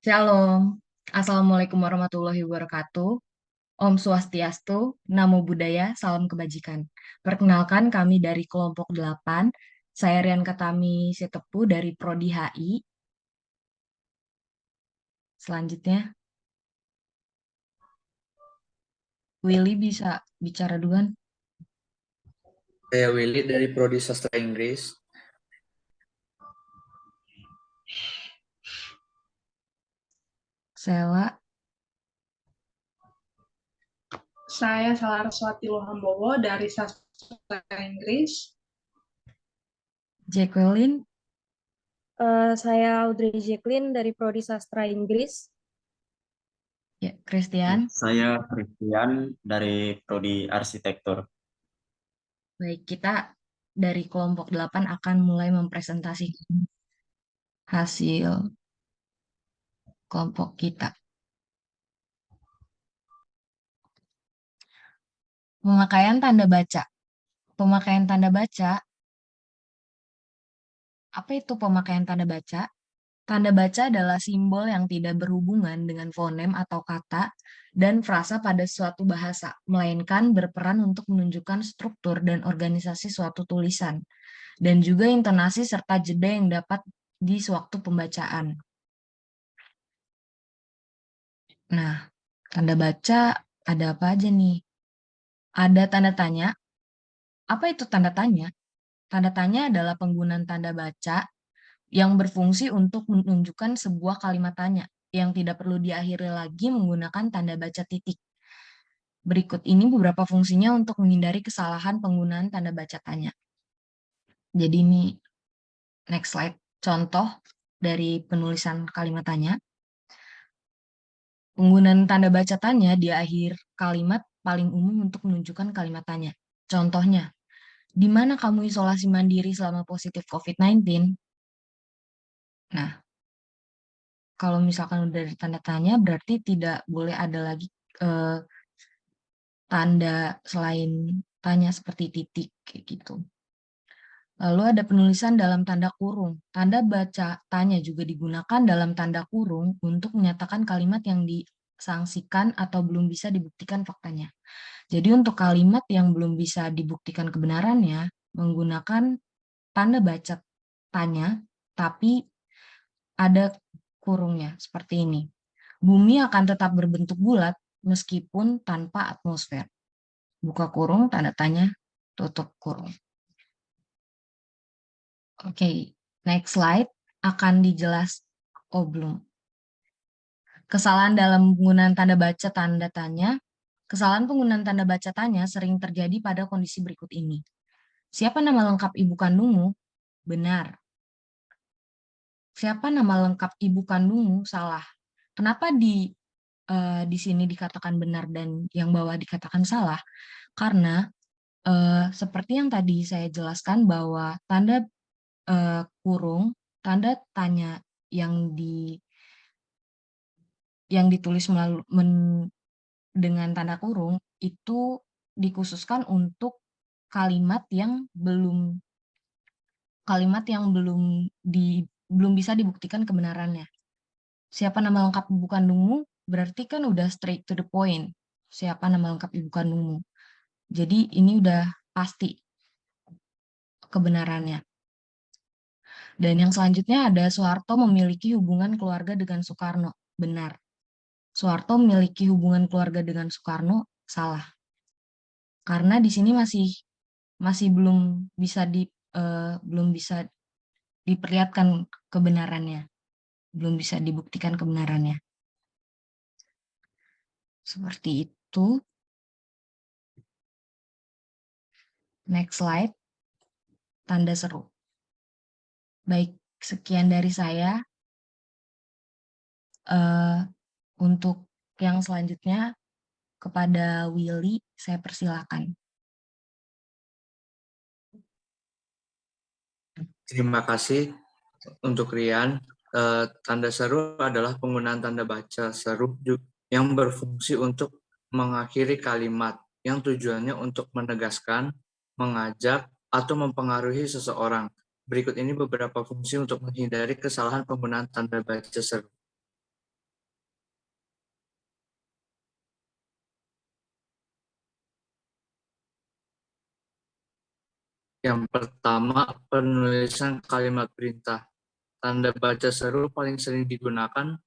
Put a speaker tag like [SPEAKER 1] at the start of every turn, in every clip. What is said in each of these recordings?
[SPEAKER 1] Shalom. Assalamualaikum warahmatullahi wabarakatuh. Om Swastiastu, Namo Buddhaya, Salam Kebajikan. Perkenalkan kami dari kelompok 8. Saya Rian Katami Sitepu dari Prodi HI. Selanjutnya, Willy bisa bicara duluan.
[SPEAKER 2] Saya Willy dari Prodi Sastra Inggris.
[SPEAKER 1] Sela,
[SPEAKER 3] Saya Saraswati Lohambowo dari Sastra Inggris.
[SPEAKER 1] Jacqueline,
[SPEAKER 4] Saya Audrey Jacqueline dari Prodi Sastra Inggris.
[SPEAKER 1] ya, Christian.
[SPEAKER 5] Saya Christian dari Prodi Arsitektur.
[SPEAKER 1] Baik, kita dari kelompok 8 akan mulai mempresentasikan hasil kelompok kita. Pemakaian tanda baca. Pemakaian tanda baca. Apa itu pemakaian tanda baca? Tanda baca adalah simbol yang tidak berhubungan dengan fonem atau kata dan frasa pada suatu bahasa, melainkan berperan untuk menunjukkan struktur dan organisasi suatu tulisan, dan juga intonasi serta jeda yang dapat di sewaktu pembacaan. Nah, tanda baca ada apa aja nih? Ada tanda tanya. Apa itu tanda tanya? Tanda tanya adalah penggunaan tanda baca yang berfungsi untuk menunjukkan sebuah kalimat tanya yang tidak perlu diakhiri lagi menggunakan tanda baca titik. Berikut ini beberapa fungsinya untuk menghindari kesalahan penggunaan tanda baca tanya. Jadi ini next slide, contoh dari penulisan kalimat tanya. Penggunaan tanda baca tanya di akhir kalimat paling umum untuk menunjukkan kalimat tanya. Contohnya, di mana kamu isolasi mandiri selama positif COVID-19? Nah, kalau misalkan udah ada tanda tanya, berarti tidak boleh ada lagi tanda selain tanya seperti titik, kayak gitu. Lalu ada penulisan dalam tanda kurung. Tanda baca tanya juga digunakan dalam tanda kurung untuk menyatakan kalimat yang disangsikan atau belum bisa dibuktikan faktanya. Jadi untuk kalimat yang belum bisa dibuktikan kebenarannya, menggunakan tanda baca tanya, tapi ada kurungnya, seperti ini. Bumi akan tetap berbentuk bulat meskipun tanpa atmosfer. Buka kurung, tanda tanya, tutup kurung. Oke, next slide akan dijelas. Oh, belum. Kesalahan dalam penggunaan tanda baca tanda tanya. Kesalahan penggunaan tanda baca tanya sering terjadi pada kondisi berikut ini. Siapa nama lengkap ibu kandungmu? Benar. Siapa nama lengkap ibu kandungmu? Salah. Kenapa di sini dikatakan benar dan yang bawah dikatakan salah? Karena seperti yang tadi saya jelaskan bahwa tanda kurung, tanda tanya yang ditulis dengan tanda kurung itu dikhususkan untuk kalimat yang belum belum bisa dibuktikan kebenarannya. Siapa nama lengkap ibu kandungmu? Berarti kan udah straight to the point. Siapa nama lengkap ibu kandungmu? Jadi ini udah pasti kebenarannya. Dan yang selanjutnya ada Soeharto memiliki hubungan keluarga dengan Soekarno. Benar. Soeharto memiliki hubungan keluarga dengan Soekarno. Salah. Karena di sini masih belum bisa diperlihatkan kebenarannya. Belum bisa dibuktikan kebenarannya. Seperti itu. Next slide. Tanda seru. Baik, sekian dari saya. Untuk yang selanjutnya, kepada Willy, saya persilakan.
[SPEAKER 2] Terima kasih untuk Rian. Tanda seru adalah penggunaan tanda baca seru yang berfungsi untuk mengakhiri kalimat yang tujuannya untuk menegaskan, mengajak, atau mempengaruhi seseorang. Berikut ini beberapa fungsi untuk menghindari kesalahan penggunaan tanda baca seru. Yang pertama, penulisan kalimat perintah. Tanda baca seru paling sering digunakan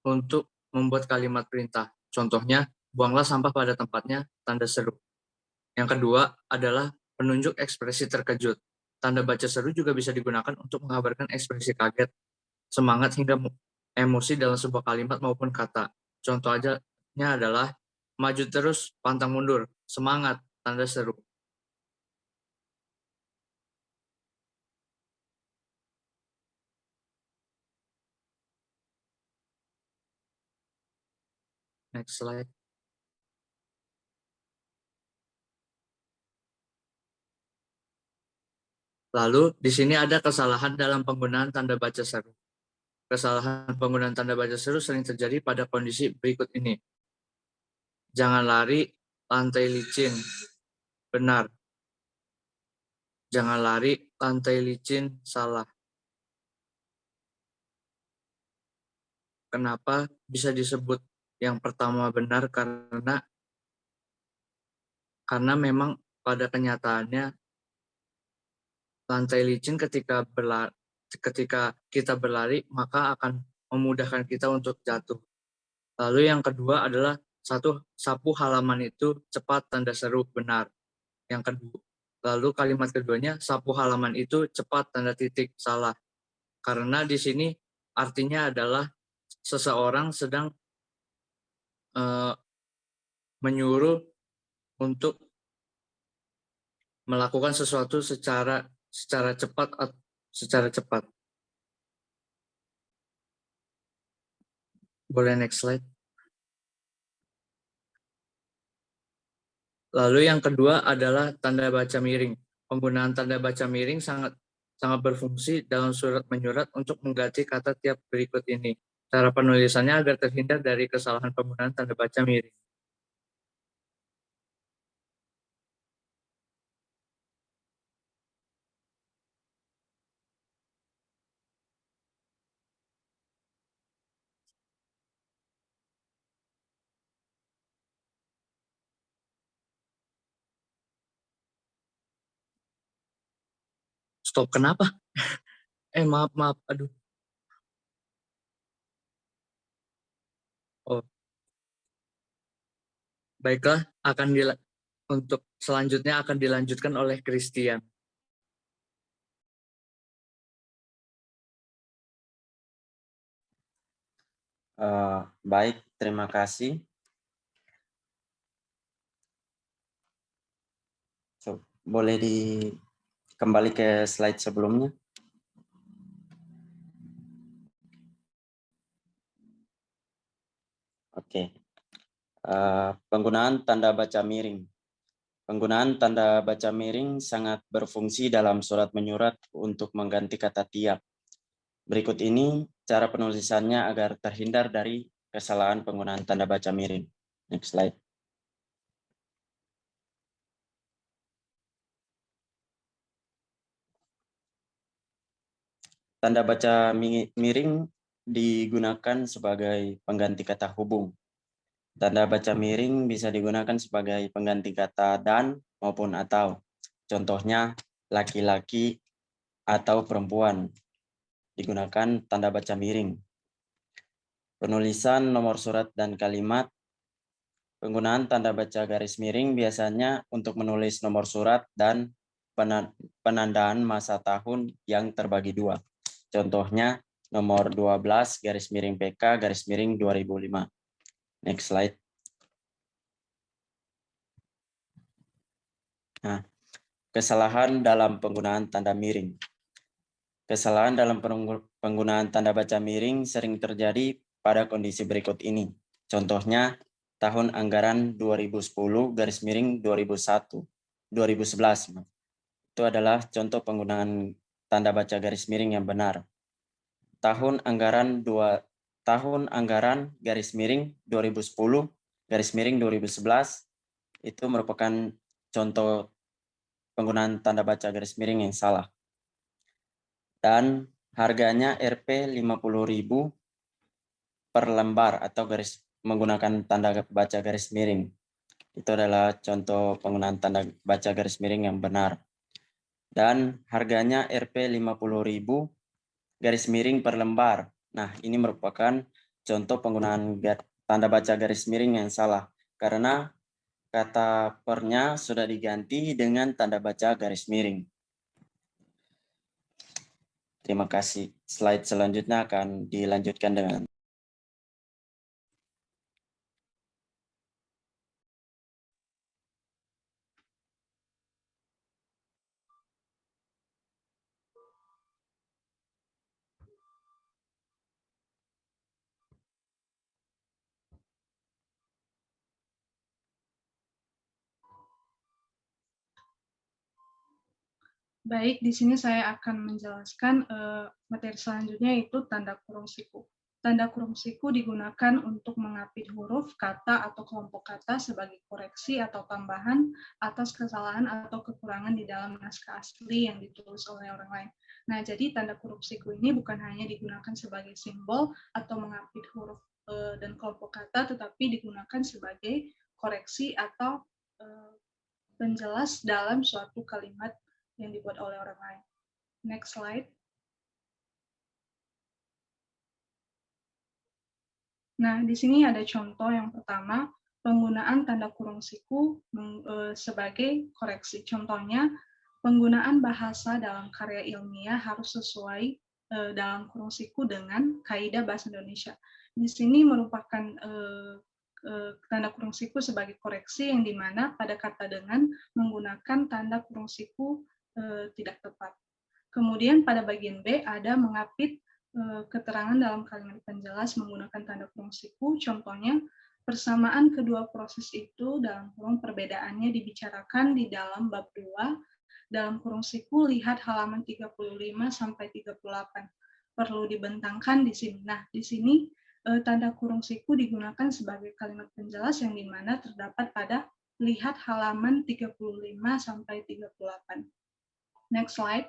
[SPEAKER 2] untuk membuat kalimat perintah. Contohnya, buanglah sampah pada tempatnya, tanda seru. Yang kedua adalah penunjuk ekspresi terkejut. Tanda baca seru juga bisa digunakan untuk mengabarkan ekspresi kaget, semangat, hingga emosi dalam sebuah kalimat maupun kata. Contoh aja adalah maju terus, pantang mundur, semangat, tanda seru. Next slide. Lalu di sini ada kesalahan dalam penggunaan tanda baca seru. Kesalahan penggunaan tanda baca seru sering terjadi pada kondisi berikut ini. Jangan lari, lantai licin. Benar. Jangan lari, lantai licin. Salah. Kenapa bisa disebut yang pertama benar? Karena memang pada kenyataannya lantai licin ketika kita berlari maka akan memudahkan kita untuk jatuh. Lalu yang kedua adalah sapu halaman itu cepat, tanda seru, benar. Yang kedua, lalu kalimat keduanya, sapu halaman itu cepat, tanda titik, salah. Karena di sini artinya adalah seseorang sedang menyuruh untuk melakukan sesuatu secara cepat. Boleh next slide. Lalu yang kedua adalah tanda baca miring. Penggunaan tanda baca miring sangat berfungsi dalam surat menyurat untuk mengganti kata tiap berikut ini. Cara penulisannya agar terhindar dari kesalahan penggunaan tanda baca miring. Stop, kenapa? Maaf, aduh. Oh, baiklah, untuk selanjutnya akan dilanjutkan oleh Christian.
[SPEAKER 5] Baik, terima kasih. Boleh kembali ke slide sebelumnya. Oke. Penggunaan tanda baca miring. Penggunaan tanda baca miring sangat berfungsi dalam surat menyurat untuk mengganti kata tiap. Berikut ini cara penulisannya agar terhindar dari kesalahan penggunaan tanda baca miring. Next slide. Tanda baca miring digunakan sebagai pengganti kata hubung. Tanda baca miring bisa digunakan sebagai pengganti kata dan maupun atau. Contohnya laki-laki atau perempuan. Digunakan tanda baca miring. Penulisan nomor surat dan kalimat. Penggunaan tanda baca garis miring biasanya untuk menulis nomor surat dan penandaan masa tahun yang terbagi dua. Contohnya nomor 12 garis miring PK garis miring 2005. Next slide. Nah, kesalahan dalam penggunaan tanda miring. Kesalahan dalam penggunaan tanda baca miring sering terjadi pada kondisi berikut ini. Contohnya, tahun anggaran 2010 garis miring 2011. Itu adalah contoh penggunaan tanda baca garis miring yang benar. Tahun anggaran garis miring 2010 garis miring 2011 itu merupakan contoh penggunaan tanda baca garis miring yang salah. Dan harganya Rp 50.000 per lembar atau menggunakan tanda baca garis miring. Itu adalah contoh penggunaan tanda baca garis miring yang benar. dan harganya Rp 50.000 garis miring per lembar. Nah, ini merupakan contoh penggunaan tanda baca garis miring yang salah karena kata pernya sudah diganti dengan tanda baca garis miring. Terima kasih. Slide selanjutnya akan dilanjutkan dengan
[SPEAKER 3] Baik, di sini saya akan menjelaskan materi selanjutnya yaitu tanda kurung siku. Tanda kurung siku digunakan untuk mengapit huruf, kata, atau kelompok kata sebagai koreksi atau tambahan atas kesalahan atau kekurangan di dalam naskah asli yang ditulis oleh orang lain. Nah, jadi tanda kurung siku ini bukan hanya digunakan sebagai simbol atau mengapit huruf dan kelompok kata, tetapi digunakan sebagai koreksi atau penjelas dalam suatu kalimat yang dibuat oleh orang lain. Next slide. Nah, di sini ada contoh yang pertama, penggunaan tanda kurung siku sebagai koreksi. Contohnya, penggunaan bahasa dalam karya ilmiah harus sesuai dalam kurung siku dengan kaidah bahasa Indonesia. Di sini merupakan tanda kurung siku sebagai koreksi yang dimana pada kata dengan menggunakan tanda kurung siku tidak tepat. Kemudian pada bagian B ada mengapit keterangan dalam kalimat penjelas menggunakan tanda kurung siku. Contohnya, persamaan kedua proses itu dalam kurung perbedaannya dibicarakan di dalam bab 2 dalam kurung siku lihat halaman 35 sampai 38. Perlu dibentangkan di sini. Nah, di sini tanda kurung siku digunakan sebagai kalimat penjelas yang dimana terdapat pada lihat halaman 35 sampai 38. Next slide.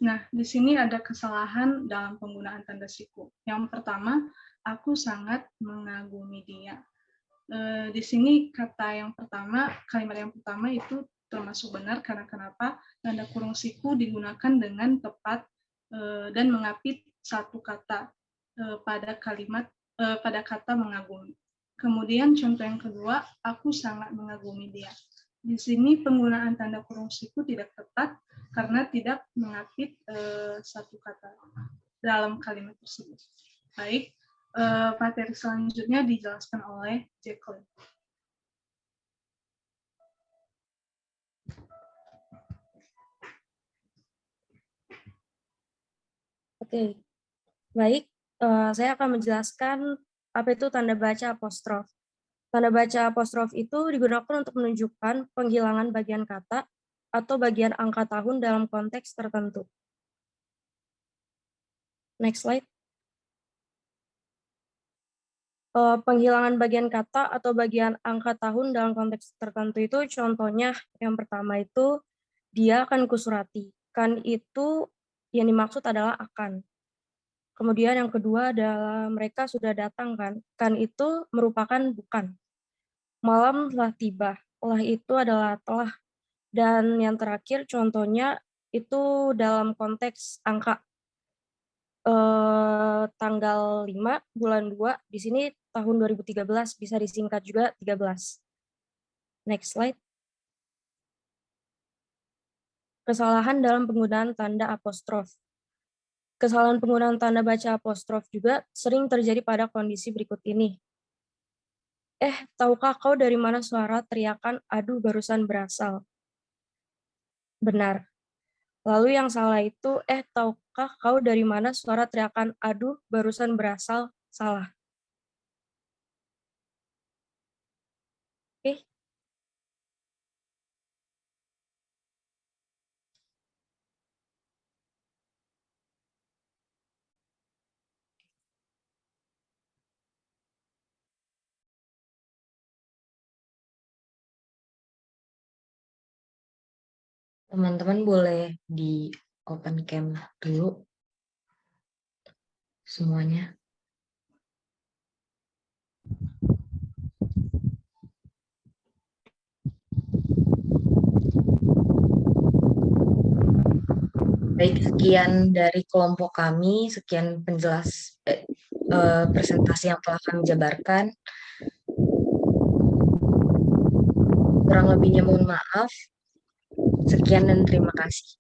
[SPEAKER 3] Nah, di sini ada kesalahan dalam penggunaan tanda siku. Yang pertama, aku sangat mengagumi dia. Di sini kata yang pertama, kalimat yang pertama itu termasuk benar karena kenapa? Tanda kurung siku digunakan dengan tepat dan mengapit satu kata pada kalimat pada kata mengagumi. Kemudian contoh yang kedua, aku sangat mengagumi dia. Di sini penggunaan tanda kurung siku tidak tepat karena tidak mengapit satu kata dalam kalimat tersebut. Baik, materi selanjutnya dijelaskan oleh Jacqueline.
[SPEAKER 4] Oke, baik. Saya akan menjelaskan apa itu tanda baca apostrof. Tanda baca apostrof itu digunakan untuk menunjukkan penghilangan bagian kata atau bagian angka tahun dalam konteks tertentu. Next slide. Penghilangan bagian kata atau bagian angka tahun dalam konteks tertentu itu contohnya yang pertama itu dia akan kusurati. Kan itu yang dimaksud adalah akan. Kemudian yang kedua adalah mereka sudah datang kan. Kan itu merupakan bukan. Malam telah tiba. Telah itu adalah telah. Dan yang terakhir contohnya itu dalam konteks angka. Tanggal 5 bulan 2 di sini tahun 2013 bisa disingkat juga 13. Next slide. Kesalahan dalam penggunaan tanda apostrof. Kesalahan penggunaan tanda baca apostrof juga sering terjadi pada kondisi berikut ini. Tahukah kau dari mana suara teriakan aduh barusan berasal? Benar. Lalu yang salah itu, tahukah kau dari mana suara teriakan aduh barusan berasal? Salah. Oke.
[SPEAKER 1] Teman-teman boleh di open cam dulu semuanya. Baik, sekian dari kelompok kami, sekian presentasi yang telah kami jabarkan. Kurang lebihnya mohon maaf. Sekian dan terima kasih.